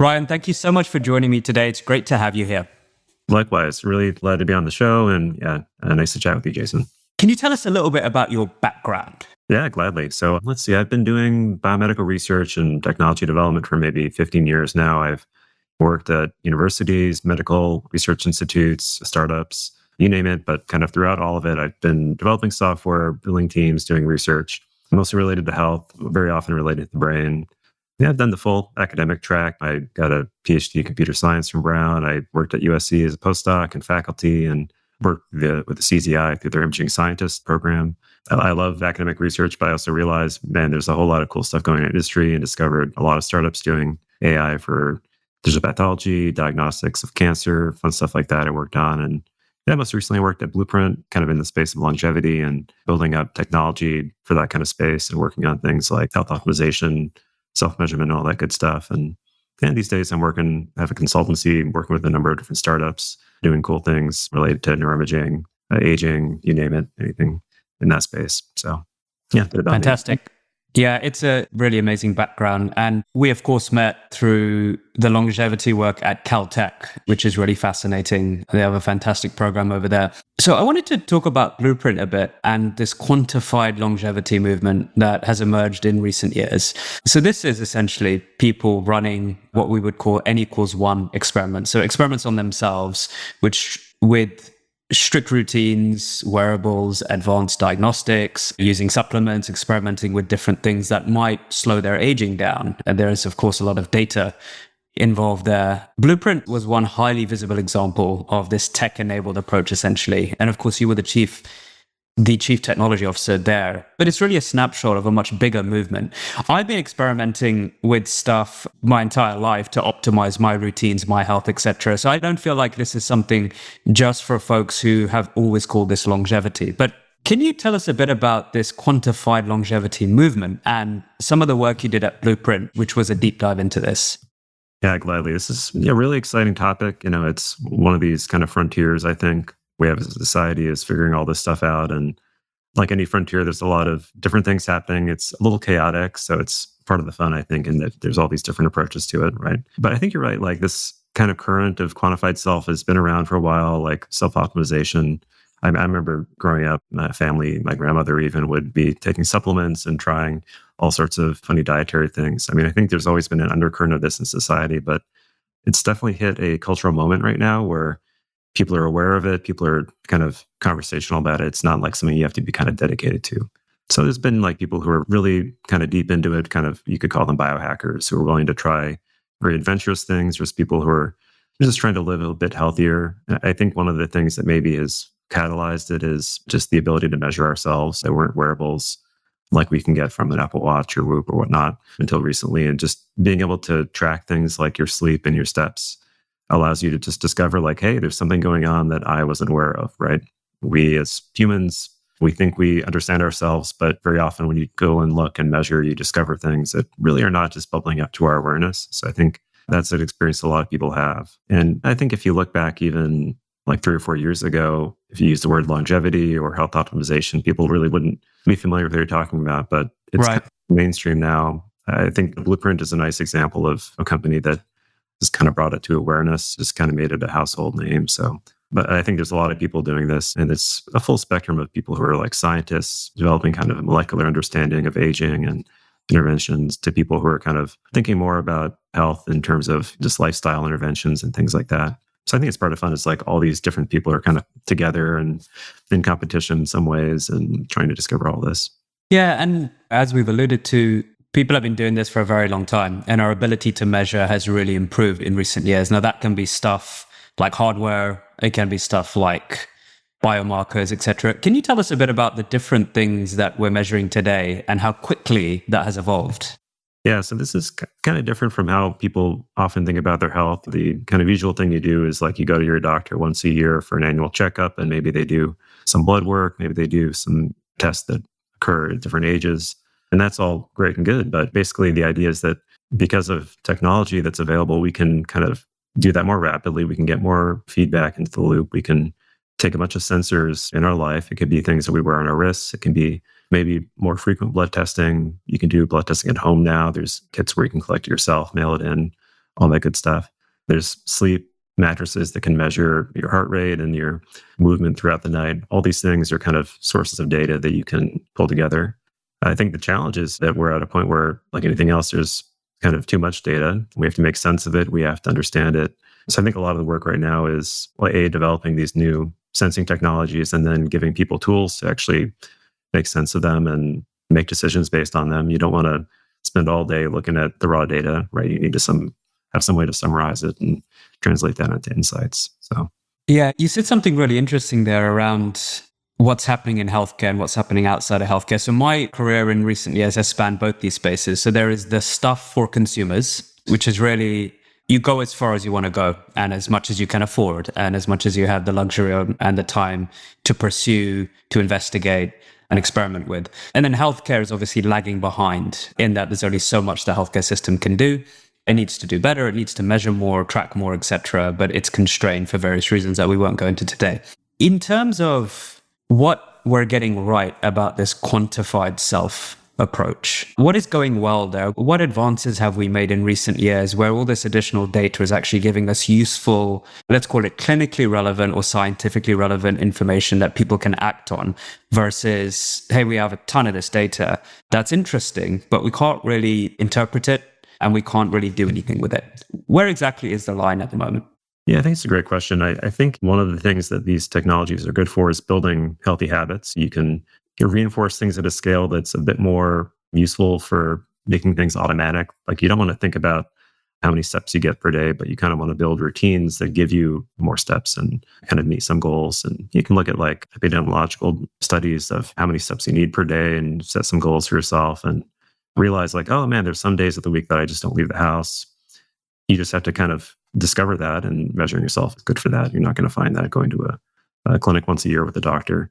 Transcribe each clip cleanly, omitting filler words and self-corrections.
Ryan, thank you so much for joining me today. It's great to have you here. Likewise, really glad to be on the show, and nice to chat with you, Jason. Can you tell us a little bit about your background? Yeah, gladly. So let's see, I've been doing biomedical research and technology development for maybe 15 years now. I've worked at universities, medical research institutes, startups, you name it, but kind of throughout all of it, I've been developing software, building teams, doing research, mostly related to health, very often related to the brain. Yeah, I've done the full academic track. I got a PhD in computer science from Brown. I worked at USC as a postdoc and faculty and worked with the CZI through their imaging scientist program. I love academic research, but I also realized, man, there's a whole lot of cool stuff going on in industry, and discovered a lot of startups doing AI for digital pathology, diagnostics of cancer, fun stuff like that I worked on. And yeah, most recently worked at Blueprint, kind of in the space of longevity and building up technology for that kind of space and working on things like health optimization, self-measurement, all that good stuff. And these days I have a consultancy, working with a number of different startups, doing cool things related to neuroimaging, aging, you name it, anything in that space. So yeah, a bit about Fantastic. me. Yeah, it's a really amazing background. And we, of course, met through the longevity work at Caltech, which is really fascinating. They have a fantastic program over there. So I wanted to talk about Blueprint a bit and this quantified longevity movement that has emerged in recent years. So this is essentially people running what we would call N=1 experiments. So experiments on themselves, which with strict routines, wearables, advanced diagnostics, using supplements, experimenting with different things that might slow their aging down. And there is, of course, a lot of data involved there. Blueprint was one highly visible example of this tech-enabled approach, essentially. And of course, you were the chief technology officer there. But it's really a snapshot of a much bigger movement. I've been experimenting with stuff my entire life to optimize my routines, my health, etc. So I don't feel like this is something just for folks who have always called this longevity. But can you tell us a bit about this quantified longevity movement and some of the work you did at Blueprint, which was a deep dive into this? Yeah, gladly. This is a really exciting topic. It's one of these kind of frontiers, I think, we have as a society, is figuring all this stuff out. And like any frontier, there's a lot of different things happening. It's a little chaotic. So it's part of the fun, I think, in that there's all these different approaches to it, right? But I think you're right. Like this kind of current of quantified self has been around for a while, like self-optimization. I remember growing up, my family, my grandmother even would be taking supplements and trying all sorts of funny dietary things. I think there's always been an undercurrent of this in society, but it's definitely hit a cultural moment right now where people are aware of it. People are kind of conversational about it. It's not like something you have to be kind of dedicated to. So there's been like people who are really kind of deep into it, kind of, you could call them biohackers, who are willing to try very adventurous things. There's people who are just trying to live a bit healthier. I think one of the things that maybe has catalyzed it is just the ability to measure ourselves. There weren't wearables like we can get from an Apple Watch or Whoop or whatnot until recently. And just being able to track things like your sleep and your steps allows you to just discover like, hey, there's something going on that I wasn't aware of, right? We as humans, we think we understand ourselves, but very often when you go and look and measure, you discover things that really are not just bubbling up to our awareness. So I think that's an experience a lot of people have. And I think if you look back even like 3 or 4 years ago, if you use the word longevity or health optimization, people really wouldn't be familiar with what you're talking about, but it's Right. kind of mainstream now. I think Blueprint is a nice example of a company that just kind of brought it to awareness, just kind of made it a household name. So, but I think there's a lot of people doing this, and it's a full spectrum of people who are like scientists developing kind of a molecular understanding of aging and interventions, to people who are kind of thinking more about health in terms of just lifestyle interventions and things like that. So I think it's part of fun. It's like all these different people are kind of together and in competition in some ways and trying to discover all this. Yeah, and as we've alluded to, people have been doing this for a very long time, and our ability to measure has really improved in recent years. Now, that can be stuff like hardware, it can be stuff like biomarkers, etc. Can you tell us a bit about the different things that we're measuring today and how quickly that has evolved? Yeah, so this is kind of different from how people often think about their health. The kind of usual thing you do is like you go to your doctor once a year for an annual checkup, and maybe they do some blood work, maybe they do some tests that occur at different ages. And that's all great and good. But basically, the idea is that because of technology that's available, we can kind of do that more rapidly. We can get more feedback into the loop. We can take a bunch of sensors in our life. It could be things that we wear on our wrists. It can be maybe more frequent blood testing. You can do blood testing at home now. There's kits where you can collect it yourself, mail it in, all that good stuff. There's sleep mattresses that can measure your heart rate and your movement throughout the night. All these things are kind of sources of data that you can pull together. I think the challenge is that we're at a point where, like anything else, there's kind of too much data. We have to make sense of it. We have to understand it. So I think a lot of the work right now is, well, developing these new sensing technologies and then giving people tools to actually make sense of them and make decisions based on them. You don't want to spend all day looking at the raw data, right? You need to have some way to summarize it and translate that into insights. So, yeah, you said something really interesting there around what's happening in healthcare and what's happening outside of healthcare. So my career in recent years has spanned both these spaces. So there is the stuff for consumers, which is really, you go as far as you want to go and as much as you can afford and as much as you have the luxury and the time to pursue, to investigate and experiment with. And then healthcare is obviously lagging behind in that there's only so much the healthcare system can do. It needs to do better. It needs to measure more, track more, etc. But it's constrained for various reasons that we won't go into today. In terms of what we're getting right about this quantified self approach, what is going well there? What advances have we made in recent years where all this additional data is actually giving us useful, let's call it clinically relevant or scientifically relevant information that people can act on versus, hey, we have a ton of this data. That's interesting, but we can't really interpret it and we can't really do anything with it. Where exactly is the line at the moment? Yeah, I think it's a great question. I think one of the things that these technologies are good for is building healthy habits. You can reinforce things at a scale that's a bit more useful for making things automatic. Like you don't want to think about how many steps you get per day, but you kind of want to build routines that give you more steps and kind of meet some goals. And you can look at like epidemiological studies of how many steps you need per day and set some goals for yourself and realize like, oh man, there's some days of the week that I just don't leave the house. You just have to kind of discover that, and measuring yourself is good for that. You're not going to find that going to a clinic once a year with a doctor.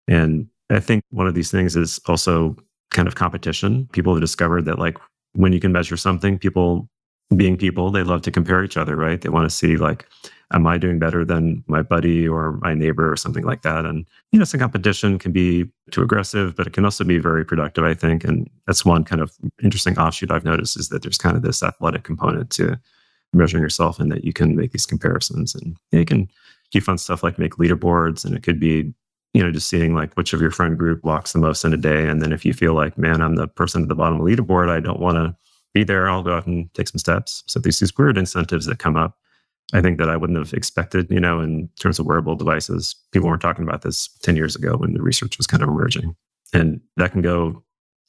And I think one of these things is also kind of competition. People have discovered that like when you can measure something, people, they love to compare each other, right? They want to see like, am I doing better than my buddy or my neighbor or something like that? And, some competition can be too aggressive, but it can also be very productive, I think. And that's one kind of interesting offshoot I've noticed is that there's kind of this athletic component to measuring yourself and that you can make these comparisons. And you can do fun stuff like make leaderboards, and it could be, just seeing like which of your friend group walks the most in a day. And then if you feel like, man, I'm the person at the bottom of the leaderboard, I don't want to be there, I'll go out and take some steps. So there's these weird incentives that come up, I think, that I wouldn't have expected, in terms of wearable devices. People weren't talking about this 10 years ago when the research was kind of emerging. And that can go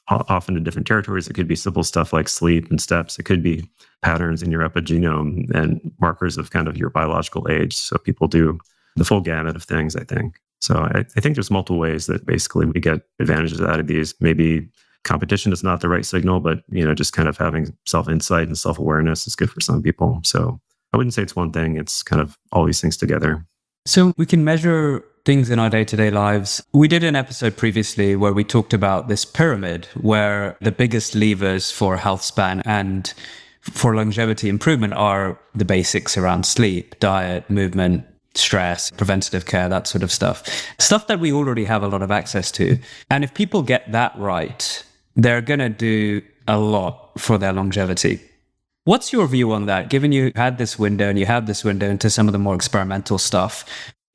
off into different territories. It could be simple stuff like sleep and steps. It could be patterns in your epigenome and markers of kind of your biological age. So people do the full gamut of things, I think. So I think there's multiple ways that basically we get advantages out of these. Maybe competition is not the right signal, but, just kind of having self-insight and self-awareness is good for some people. So I wouldn't say it's one thing. It's kind of all these things together. So we can measure things in our day-to-day lives. We did an episode previously where we talked about this pyramid where the biggest levers for health span and for longevity improvement are the basics around sleep, diet, movement, stress, preventative care, that sort of stuff. Stuff that we already have a lot of access to. And if people get that right, they're going to do a lot for their longevity. What's your view on that, given you had this window and you have this window into some of the more experimental stuff?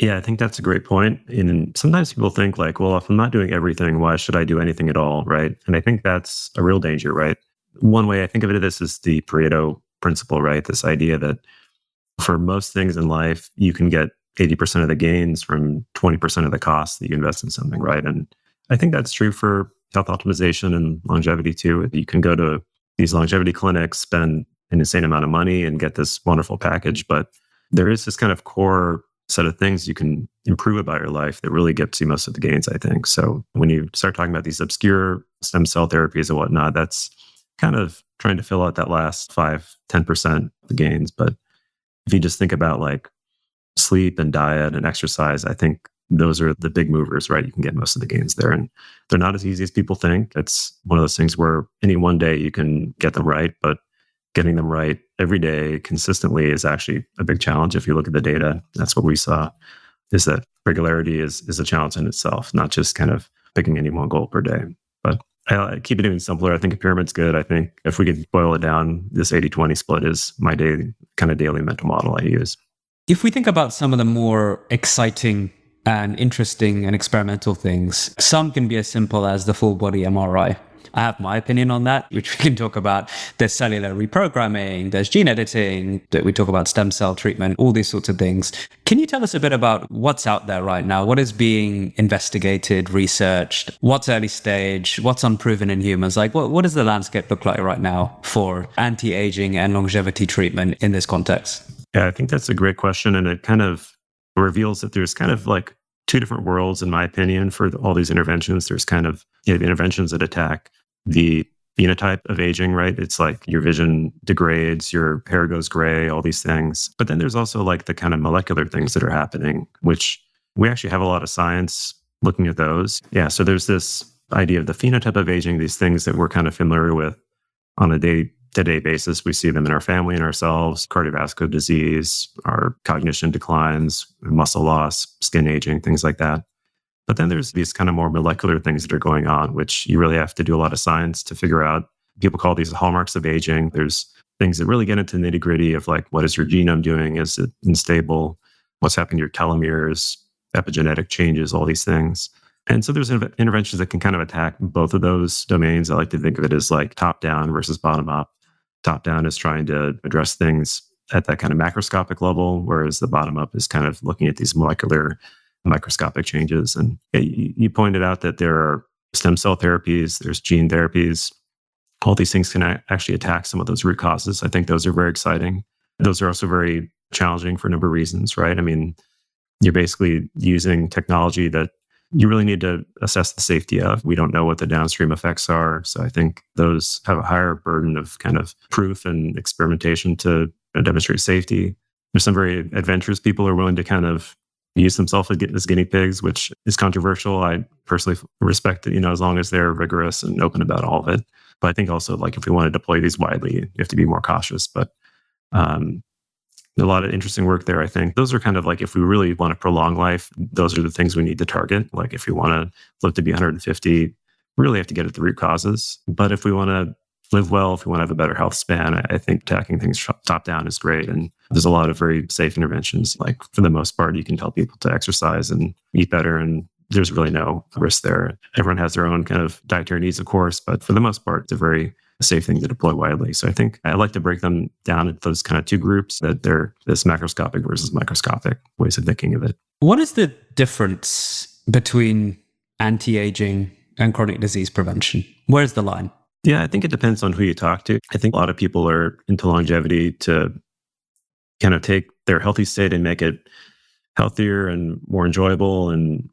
Yeah, I think that's a great point. And sometimes people think like, well, if I'm not doing everything, why should I do anything at all, right? And I think that's a real danger, right? One way I think of it, this is the Pareto principle, right? This idea that for most things in life, you can get 80% of the gains from 20% of the costs that you invest in something, right? And I think that's true for health optimization and longevity too. You can go to these longevity clinics, spend an insane amount of money and get this wonderful package, but there is this kind of core set of things you can improve about your life that really gets you most of the gains, I think. So when you start talking about these obscure stem cell therapies and whatnot, that's kind of trying to fill out that last 5-10% of the gains. But if you just think about like sleep and diet and exercise, I think those are the big movers, right? You can get most of the gains there. And they're not as easy as people think. It's one of those things where any one day you can get them right, but getting them right every day consistently is actually a big challenge. If you look at the data, that's what we saw, is that regularity is a challenge in itself, not just kind of picking any one goal per day. But I keep it even simpler. I think a pyramid's good. I think if we could boil it down, this 80-20 split is my daily mental model I use. If we think about some of the more exciting and interesting and experimental things, some can be as simple as the full body MRI. I have my opinion on that, which we can talk about. There's cellular reprogramming, there's gene editing, that we talk about stem cell treatment, all these sorts of things. Can you tell us a bit about what's out there right now? What is being investigated, researched? What's early stage? What's unproven in humans? Like, what does the landscape look like right now for anti-aging and longevity treatment in this context? Yeah, I think that's a great question. And it kind of reveals that there's kind of like two different worlds, in my opinion, for all these interventions. There's kind of the interventions that attack the phenotype of aging, right? It's like your vision degrades, your hair goes gray, all these things. But then there's also like the kind of molecular things that are happening, which we actually have a lot of science looking at those. Yeah, so there's this idea of the phenotype of aging, these things that we're kind of familiar with on a day-to-day basis. We see them in our family and ourselves: cardiovascular disease, our cognition declines, muscle loss, skin aging, things like that. But then there's these kind of more molecular things that are going on, which you really have to do a lot of science to figure out. People call these hallmarks of aging. There's things that really get into the nitty-gritty of like, what is your genome doing? Is it unstable? What's happening to your telomeres, epigenetic changes, all these things. And so there's interventions that can kind of attack both of those domains. I like to think of it as like top-down versus bottom-up. Top-down is trying to address things at that kind of macroscopic level, whereas the bottom-up is kind of looking at these molecular microscopic changes. And you pointed out that there are stem cell therapies, there's gene therapies. All these things can actually attack some of those root causes. I think those are very exciting. Those are also very challenging for a number of reasons, right? I mean, you're basically using technology that you really need to assess the safety of. We don't know what the downstream effects are. So I think those have a higher burden of kind of proof and experimentation to demonstrate safety. There's some very adventurous people who are willing to kind of use themselves as guinea pigs, which is controversial. I personally respect it, as long as they're rigorous and open about all of it. But I think also, like, if we want to deploy these widely, you have to be more cautious. But a lot of interesting work there, I think. Those are kind of like, if we really want to prolong life, those are the things we need to target. Like, if we want to live to be 150, we really have to get at the root causes. But if we want to live well, if we want to have a better health span, I think attacking things top down is great. And there's a lot of very safe interventions. Like, for the most part, you can tell people to exercise and eat better, and there's really no risk there. Everyone has their own kind of dietary needs, of course, but for the most part, it's a very safe thing to deploy widely. So I think I like to break them down into those kind of two groups, that they're this macroscopic versus microscopic ways of thinking of it. What is the difference between anti-aging and chronic disease prevention? Where's the line? Yeah, I think it depends on who you talk to. I think a lot of people are into longevity to kind of take their healthy state and make it healthier and more enjoyable. And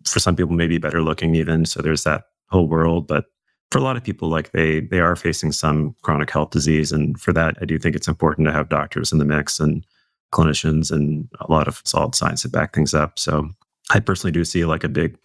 for some people, maybe better looking even. So there's that whole world. But for a lot of people, like they are facing some chronic health disease. And for that, I do think it's important to have doctors in the mix and clinicians and a lot of solid science to back things up. So I personally do see like a big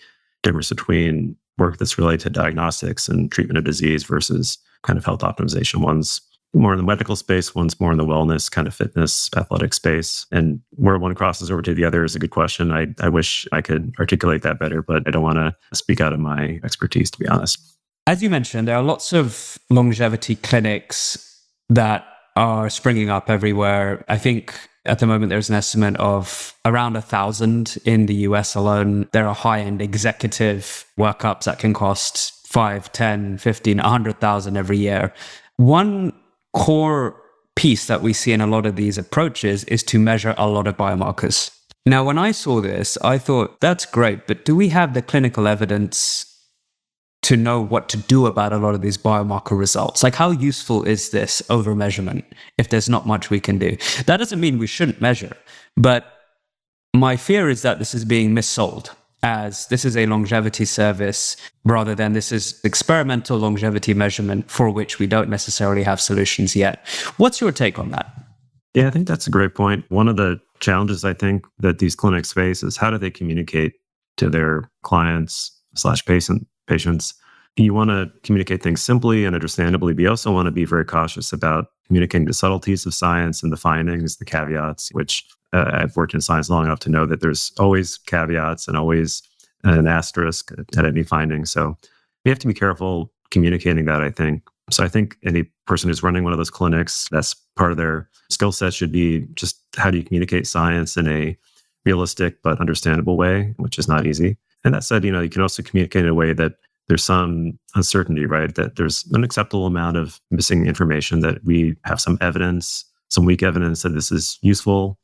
difference between work that's related to diagnostics and treatment of disease versus kind of health optimization. One's more in the medical space, one's more in the wellness, kind of fitness, athletic space. And where one crosses over to the other is a good question. I wish I could articulate that better, but I don't want to speak out of my expertise, to be honest. As you mentioned, there are lots of longevity clinics that are springing up everywhere. I think at the moment, there's an estimate of around 1,000 in the US alone. There are high-end executive workups that can cost 5, 10, 15, 100,000 every year. One core piece that we see in a lot of these approaches is to measure a lot of biomarkers. Now, when I saw this, I thought, that's great, but do we have the clinical evidence to know what to do about a lot of these biomarker results? Like, how useful is this over measurement if there's not much we can do? That doesn't mean we shouldn't measure, but my fear is that this is being missold as this is a longevity service rather than this is experimental longevity measurement for which we don't necessarily have solutions yet. What's your take on that? Yeah, I think that's a great point. One of the challenges I think that these clinics face is, how do they communicate to their clients / patients? You want to communicate things simply and understandably, but you also want to be very cautious about communicating the subtleties of science and the findings, the caveats, which I've worked in science long enough to know that there's always caveats and always an asterisk at any finding. So we have to be careful communicating that, I think. So I think any person who's running one of those clinics, that's part of their skill set should be just how do you communicate science in a realistic but understandable way, which is not easy. And that said, you can also communicate in a way that there's some uncertainty, right? That there's an acceptable amount of missing information, that we have some evidence, some weak evidence that this is useful.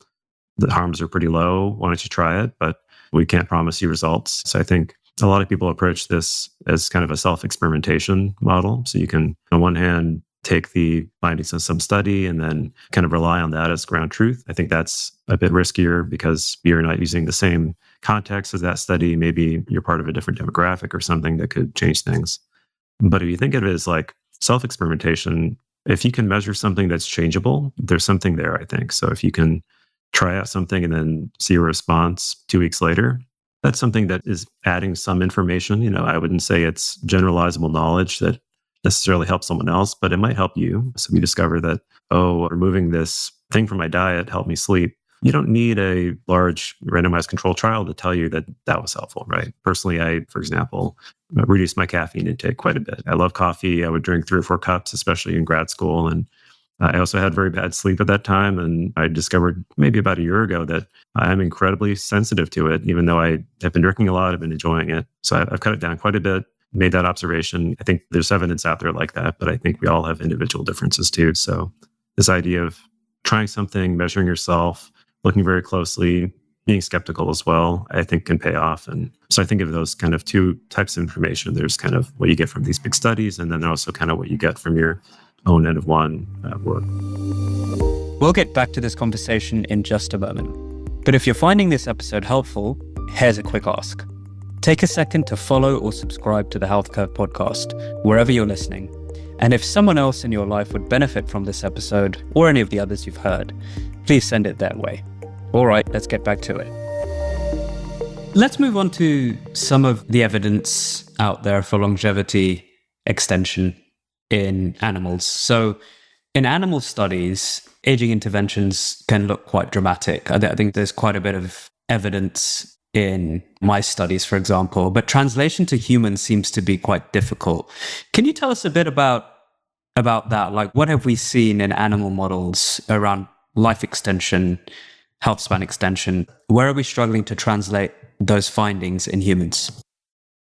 The harms are pretty low. Why don't you try it? But we can't promise you results. So I think a lot of people approach this as kind of a self-experimentation model. So you can, on one hand, take the findings of some study and then kind of rely on that as ground truth. I think that's a bit riskier because you're not using the same context as that study. Maybe you're part of a different demographic or something that could change things. But if you think of it as like self-experimentation, if you can measure something that's changeable, there's something there, I think. So if you can try out something and then see a response 2 weeks later, that's something that is adding some information. I wouldn't say it's generalizable knowledge that necessarily helps someone else, but it might help you. So we discover that, removing this thing from my diet helped me sleep. You don't need a large randomized control trial to tell you that that was helpful, right? Personally, I, for example, reduced my caffeine intake quite a bit. I love coffee. I would drink 3 or 4 cups, especially in grad school. And I also had very bad sleep at that time. And I discovered maybe about a year ago that I'm incredibly sensitive to it, even though I have been drinking a lot, I've been enjoying it. So I've cut it down quite a bit, made that observation. I think there's evidence out there like that, but I think we all have individual differences too. So this idea of trying something, measuring yourself, looking very closely, being skeptical as well, I think can pay off. And so I think of those kind of 2 types of information. There's kind of what you get from these big studies, and then also kind of what you get from your own N of 1 work. We'll get back to this conversation in just a moment. But if you're finding this episode helpful, here's a quick ask. Take a second to follow or subscribe to the Health Curve podcast, wherever you're listening. And if someone else in your life would benefit from this episode, or any of the others you've heard, please send it their way. All right, let's get back to it. Let's move on to some of the evidence out there for longevity extension in animals. So in animal studies, aging interventions can look quite dramatic. I think there's quite a bit of evidence in mice studies, for example, but translation to humans seems to be quite difficult. Can you tell us a bit about that? Like, what have we seen in animal models around life extension, health span extension? Where are we struggling to translate those findings in humans?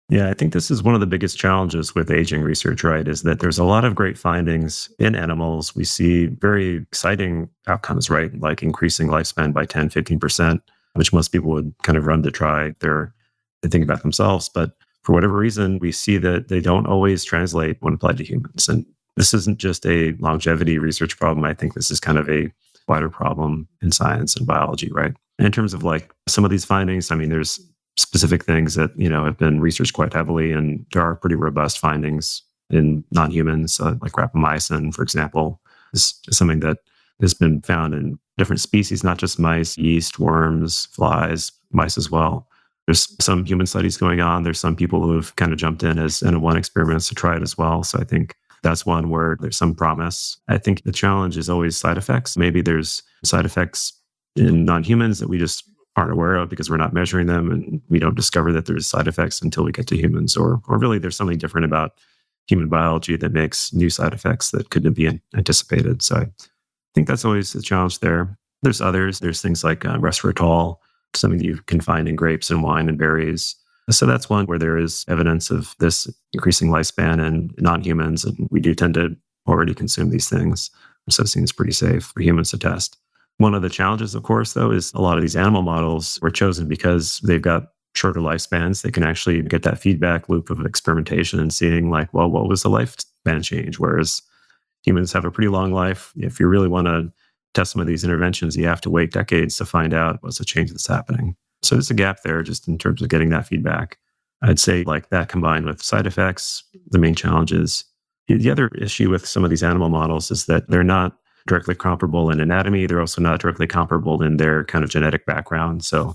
Yeah, I think this is one of the biggest challenges with aging research, right? Is that there's a lot of great findings in animals. We see very exciting outcomes, right? Like increasing lifespan by 10, 15%, which most people would kind of run to try. They think about themselves. But for whatever reason, we see that they don't always translate when applied to humans. And this isn't just a longevity research problem. I think this is kind of a wider problem in science and biology, right? In terms of like some of these findings, I mean, there's specific things that, have been researched quite heavily, and there are pretty robust findings in non-humans, like rapamycin, for example, is something that has been found in different species, not just mice, yeast, worms, flies, mice as well. There's some human studies going on. There's some people who have kind of jumped in as N-of-1 experiments to try it as well. So I think that's one where there's some promise. I think the challenge is always side effects. Maybe there's side effects in non-humans that we just aren't aware of because we're not measuring them, and we don't discover that there's side effects until we get to humans, or really there's something different about human biology that makes new side effects that couldn't be anticipated. So I think that's always the challenge there. There's others. There's things like resveratrol, something that you can find in grapes and wine and berries. So that's one where there is evidence of this increasing lifespan in non-humans, and we do tend to already consume these things. So it seems pretty safe for humans to test. One of the challenges, of course, though, is a lot of these animal models were chosen because they've got shorter lifespans. They can actually get that feedback loop of experimentation and seeing like, well, what was the lifespan change? Whereas humans have a pretty long life. If you really want to test some of these interventions, you have to wait decades to find out what's the change that's happening. So there's a gap there just in terms of getting that feedback. I'd say like that combined with side effects, the main challenges. The other issue with some of these animal models is that they're not directly comparable in anatomy. They're also not directly comparable in their kind of genetic background. So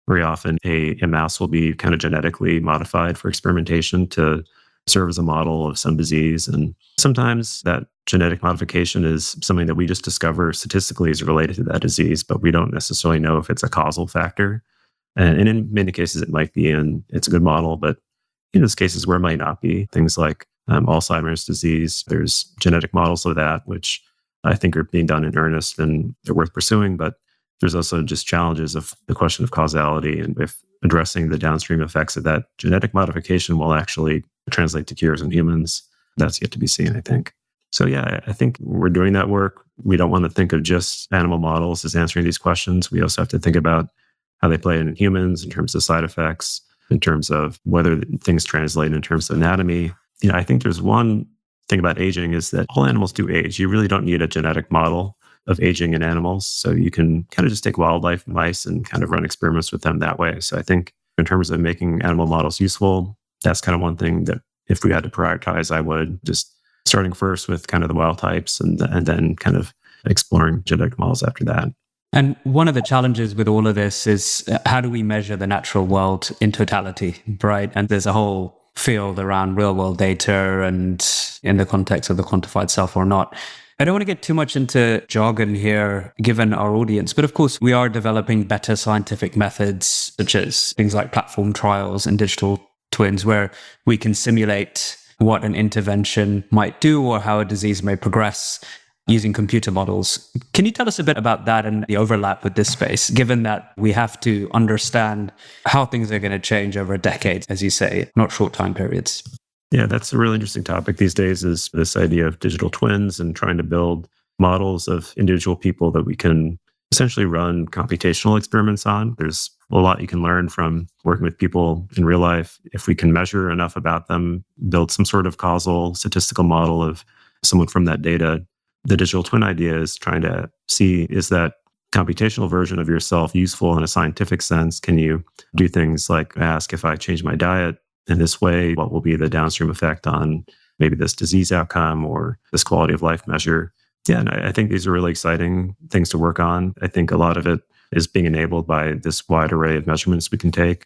very often a mouse will be kind of genetically modified for experimentation to serve as a model of some disease. And sometimes that genetic modification is something that we just discover statistically is related to that disease, but we don't necessarily know if it's a causal factor. And in many cases it might be, and it's a good model, but in those cases where it might not be, things like Alzheimer's disease. There's genetic models of that, which I think are being done in earnest and they're worth pursuing. But there's also just challenges of the question of causality and if addressing the downstream effects of that genetic modification will actually translate to cures in humans. That's yet to be seen, I think. So yeah, I think we're doing that work. We don't want to think of just animal models as answering these questions. We also have to think about how they play in humans in terms of side effects, in terms of whether things translate in terms of anatomy. I think there's one thing about aging is that all animals do age. You really don't need a genetic model of aging in animals. So you can kind of just take wildlife mice and kind of run experiments with them that way. So I think in terms of making animal models useful, that's kind of one thing that if we had to prioritize, I would just starting first with kind of the wild types and then kind of exploring genetic models after that. And one of the challenges with all of this is how do we measure the natural world in totality, right? And there's a whole field around real world data and in the context of the quantified self or not. I don't want to get too much into jargon here, given our audience, but of course we are developing better scientific methods, such as things like platform trials and digital twins, where we can simulate what an intervention might do or how a disease may progress using computer models. Can you tell us a bit about that and the overlap with this space, given that we have to understand how things are going to change over a decade, as you say, not short time periods? Yeah, that's a really interesting topic these days is this idea of digital twins and trying to build models of individual people that we can essentially run computational experiments on. There's a lot you can learn from working with people in real life. If we can measure enough about them, build some sort of causal statistical model of someone from that data. The digital twin idea is trying to see, is that computational version of yourself useful in a scientific sense? Can you do things like ask, if I change my diet in this way, what will be the downstream effect on maybe this disease outcome or this quality of life measure? Yeah, and I think these are really exciting things to work on. I think a lot of it is being enabled by this wide array of measurements we can take.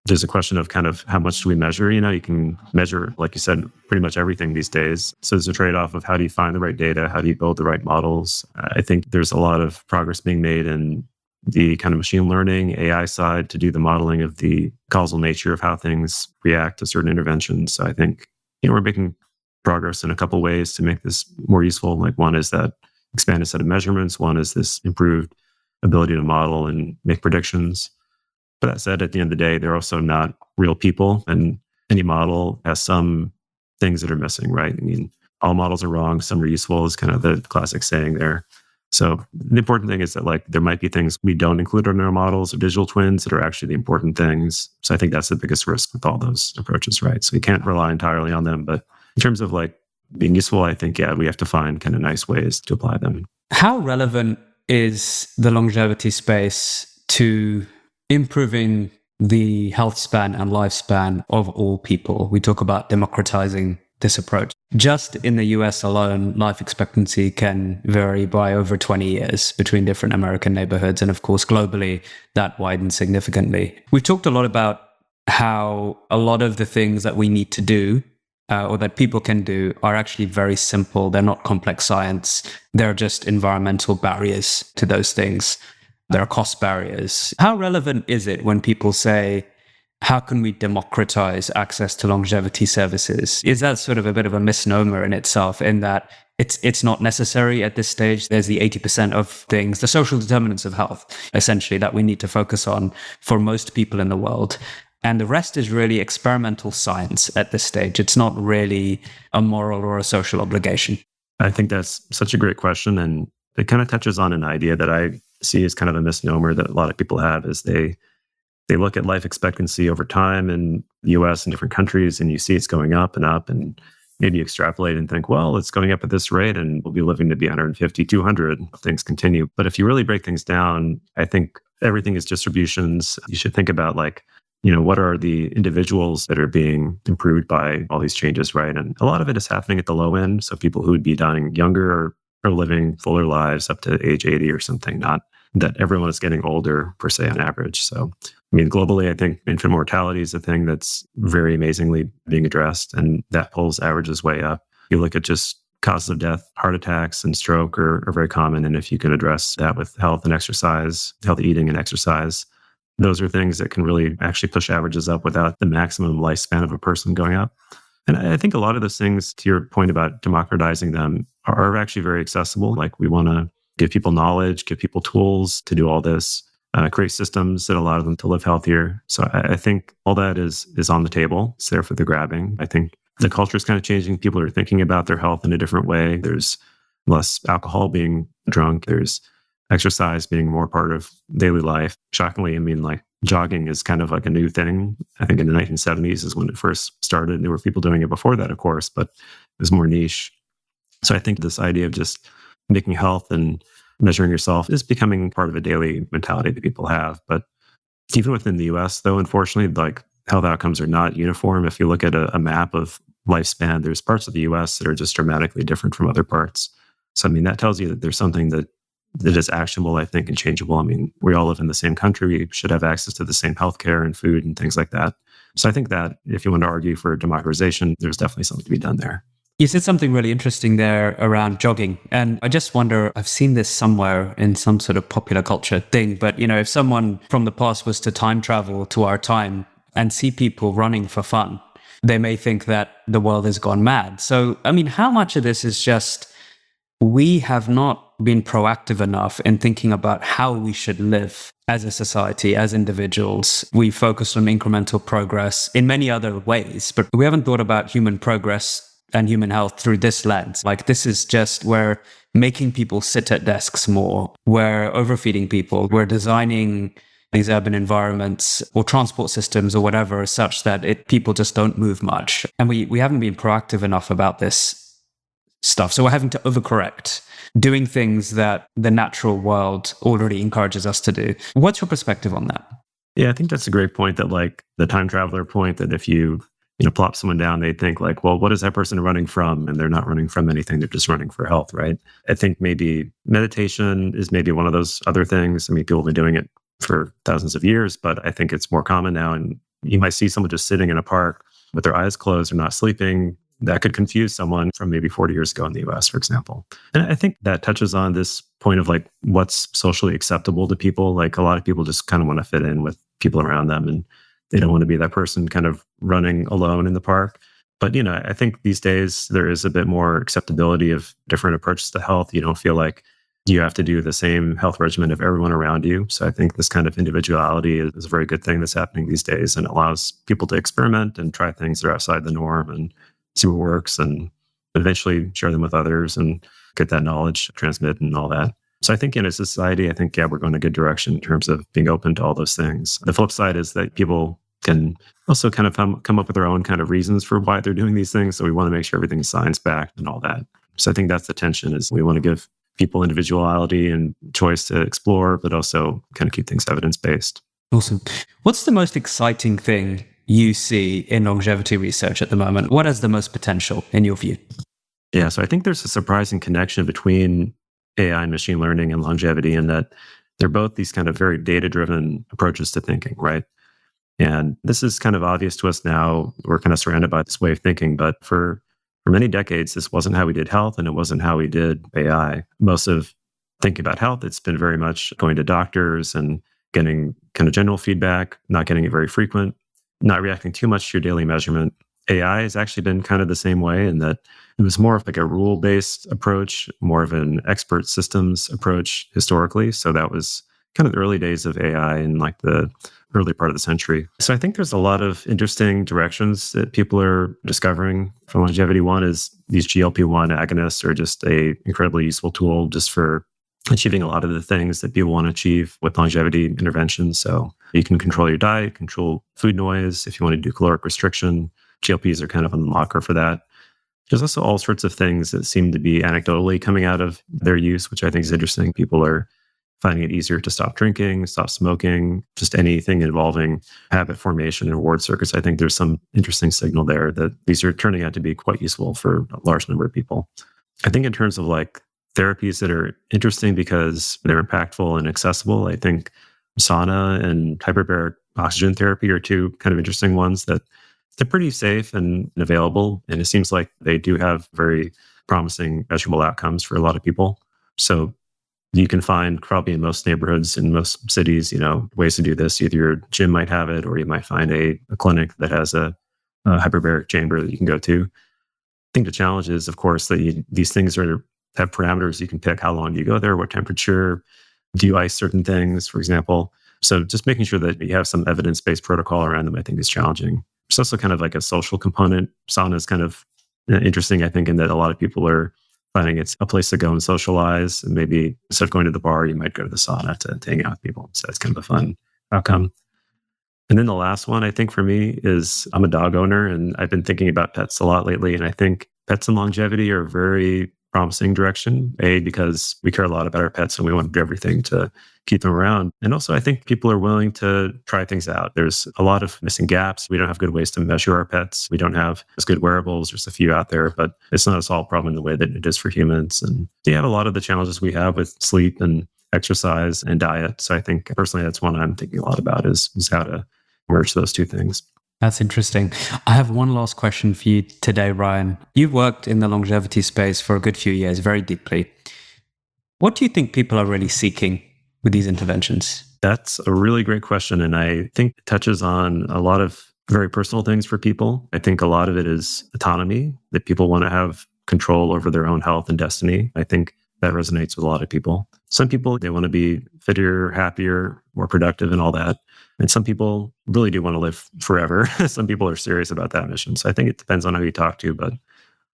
There's a question of kind of how much do we measure? You can measure, like you said, pretty much everything these days. So there's a trade-off of how do you find the right data? How do you build the right models? I think there's a lot of progress being made in the kind of machine learning, AI side to do the modeling of the causal nature of how things react to certain interventions. So I think, we're making progress in a couple ways to make this more useful. Like one is that expanded set of measurements. One is this improved ability to model and make predictions. But that said, at the end of the day, they're also not real people. And any model has some things that are missing, right? All models are wrong. Some are useful is kind of the classic saying there. So the important thing is that there might be things we don't include in our models of digital twins that are actually the important things. So I think that's the biggest risk with all those approaches, right? So we can't rely entirely on them. But in terms of being useful, I think, we have to find kind of nice ways to apply them. How relevant is the longevity space to improving the health span and lifespan of all people? We talk about democratizing this approach. Just in the US alone, life expectancy can vary by over 20 years between different American neighborhoods. And of course, globally, that widens significantly. We've talked a lot about how a lot of the things that we need to do or that people can do are actually very simple. They're not complex science. They're just environmental barriers to those things. There are cost barriers. How relevant is it when people say, how can we democratize access to longevity services? Is that sort of a bit of a misnomer in itself, in that it's not necessary at this stage? There's the 80% of things, the social determinants of health, essentially, that we need to focus on for most people in the world. And the rest is really experimental science at this stage. It's not really a moral or a social obligation. I think that's such a great question. And it kind of touches on an idea that I see as kind of a misnomer that a lot of people have, is they look at life expectancy over time in the US and different countries, and you see it's going up and maybe extrapolate and think, well, it's going up at this rate and we'll be living to be 150, 200 if things continue. But if you really break things down, I think everything is distributions. You should think about what are the individuals that are being improved by all these changes, right? And a lot of it is happening at the low end. So people who would be dying younger are living fuller lives up to age 80 or something, not that everyone is getting older per se on average. So, globally, I think infant mortality is a thing that's very amazingly being addressed, and that pulls averages way up. You look at just causes of death, heart attacks and stroke are very common. And if you can address that with health and exercise, healthy eating and exercise, those are things that can really actually push averages up without the maximum lifespan of a person going up. And I think a lot of those things, to your point about democratizing them, are actually very accessible. Like we want to give people knowledge, give people tools to do all this, create systems that allow them to live healthier. So I think all that is on the table. It's there for the grabbing. I think the culture is kind of changing. People are thinking about their health in a different way. There's less alcohol being drunk. There's exercise being more part of daily life. Shockingly, I mean, like jogging is kind of like a new thing. I think in the 1970s is when it first started. There were people doing it before that, of course, but it was more niche. So I think this idea of just making health and measuring yourself is becoming part of a daily mentality that people have. But even within the US, though, unfortunately, like health outcomes are not uniform. If you look at a map of lifespan, there's parts of the US that are just dramatically different from other parts. So, I mean, that tells you that there's something that is actionable, I think, and changeable. I mean, we all live in the same country. We should have access to the same healthcare and food and things like that. So I think that if you want to argue for democratization, there's definitely something to be done there. You said something really interesting there around jogging. And I just wonder, I've seen this somewhere in some sort of popular culture thing, but if someone from the past was to time travel to our time and see people running for fun, they may think that the world has gone mad. So, I mean, how much of this is just we have not been proactive enough in thinking about how we should live as a society, as individuals? We focus on incremental progress in many other ways, but we haven't thought about human progress and human health through this lens. Like, this is just where making people sit at desks more, we're overfeeding people, we're designing these urban environments or transport systems or whatever such that people just don't move much. And we haven't been proactive enough about this stuff. So we're having to overcorrect, doing things that the natural world already encourages us to do. What's your perspective on that? Yeah, I think that's a great point, that like the time traveler point, that if you plop someone down, they think like, well, what is that person running from? And they're not running from anything. They're just running for health, right? I think maybe meditation is maybe one of those other things. I mean, people have been doing it for thousands of years, but I think it's more common now. And you might see someone just sitting in a park with their eyes closed or not sleeping. That could confuse someone from maybe 40 years ago in the US, for example. And I think that touches on this point of like what's socially acceptable to people. Like a lot of people just kind of want to fit in with people around them, and they don't want to be that person kind of running alone in the park. But, I think these days there is a bit more acceptability of different approaches to health. You don't feel like you have to do the same health regimen of everyone around you. So I think this kind of individuality is a very good thing that's happening these days, and it allows people to experiment and try things that are outside the norm and see what works, and eventually share them with others and get that knowledge transmitted and all that. So I think in a society, we're going a good direction in terms of being open to all those things. The flip side is that people can also kind of come up with their own kind of reasons for why they're doing these things. So we want to make sure everything's science-backed and all that. So I think that's the tension, is we want to give people individuality and choice to explore, but also kind of keep things evidence-based. Awesome. What's the most exciting thing you see in longevity research at the moment? What has the most potential in your view? Yeah, so I think there's a surprising connection between AI and machine learning and longevity, in that they're both these kind of very data-driven approaches to thinking, right? And this is kind of obvious to us now. We're kind of surrounded by this way of thinking, but for many decades, this wasn't how we did health, and it wasn't how we did AI. Most of thinking about health, it's been very much going to doctors and getting kind of general feedback, not getting it very frequent, not reacting too much to your daily measurement. AI has actually been kind of the same way, in that it was more of like a rule-based approach, more of an expert systems approach historically. So that was kind of the early days of AI in like the early part of the century. So I think there's a lot of interesting directions that people are discovering for longevity. One is these GLP-1 agonists are just a incredibly useful tool just for achieving a lot of the things that people want to achieve with longevity interventions. So you can control your diet, control food noise. If you want to do caloric restriction, GLPs are kind of an unlocker for that. There's also all sorts of things that seem to be anecdotally coming out of their use, which I think is interesting. People are finding it easier to stop drinking, stop smoking, just anything involving habit formation and reward circuits. I think there's some interesting signal there that these are turning out to be quite useful for a large number of people. I think in terms of like therapies that are interesting because they're impactful and accessible, I think sauna and hyperbaric oxygen therapy are two kind of interesting ones that they're pretty safe and available. And it seems like they do have very promising measurable outcomes for a lot of people. So you can find probably in most neighborhoods, in most cities, ways to do this. Either your gym might have it, or you might find a clinic that has a hyperbaric chamber that you can go to. I think the challenge is, of course, that these things have parameters you can pick. How long do you go there? What temperature? Do you ice certain things, for example? So just making sure that you have some evidence-based protocol around them, I think, is challenging. There's also kind of like a social component. Sauna is kind of interesting, I think, in that a lot of people are finding it's a place to go and socialize. And maybe instead of going to the bar, you might go to the sauna to hang out with people. So it's kind of a fun outcome. And then the last one, I think, for me is I'm a dog owner, and I've been thinking about pets a lot lately. And I think pets and longevity are a very promising direction, because we care a lot about our pets and we want to do everything to keep them around. And also, I think people are willing to try things out. There's a lot of missing gaps. We don't have good ways to measure our pets. We don't have as good wearables. There's a few out there, but it's not a solved problem in the way that it is for humans. And they have a lot of the challenges we have with sleep and exercise and diet. So I think personally, that's one I'm thinking a lot about is how to merge those two things. That's interesting. I have one last question for you today, Ryan. You've worked in the longevity space for a good few years, very deeply. What do you think people are really seeking with these interventions? That's a really great question. And I think it touches on a lot of very personal things for people. I think a lot of it is autonomy, that people want to have control over their own health and destiny. I think that resonates with a lot of people. Some people, they want to be fitter, happier, more productive and all that. And some people really do want to live forever. Some people are serious about that mission. So I think it depends on who you talk to. But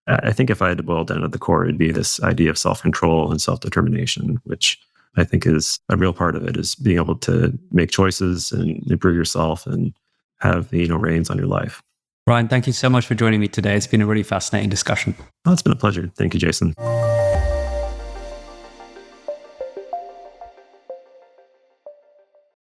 I think if I had to boil down to the core, it'd be this idea of self-control and self-determination, which I think is a real part of it, is being able to make choices and improve yourself and have, reins on your life. Ryan, thank you so much for joining me today. It's been a really fascinating discussion. Oh, it's been a pleasure. Thank you, Jason.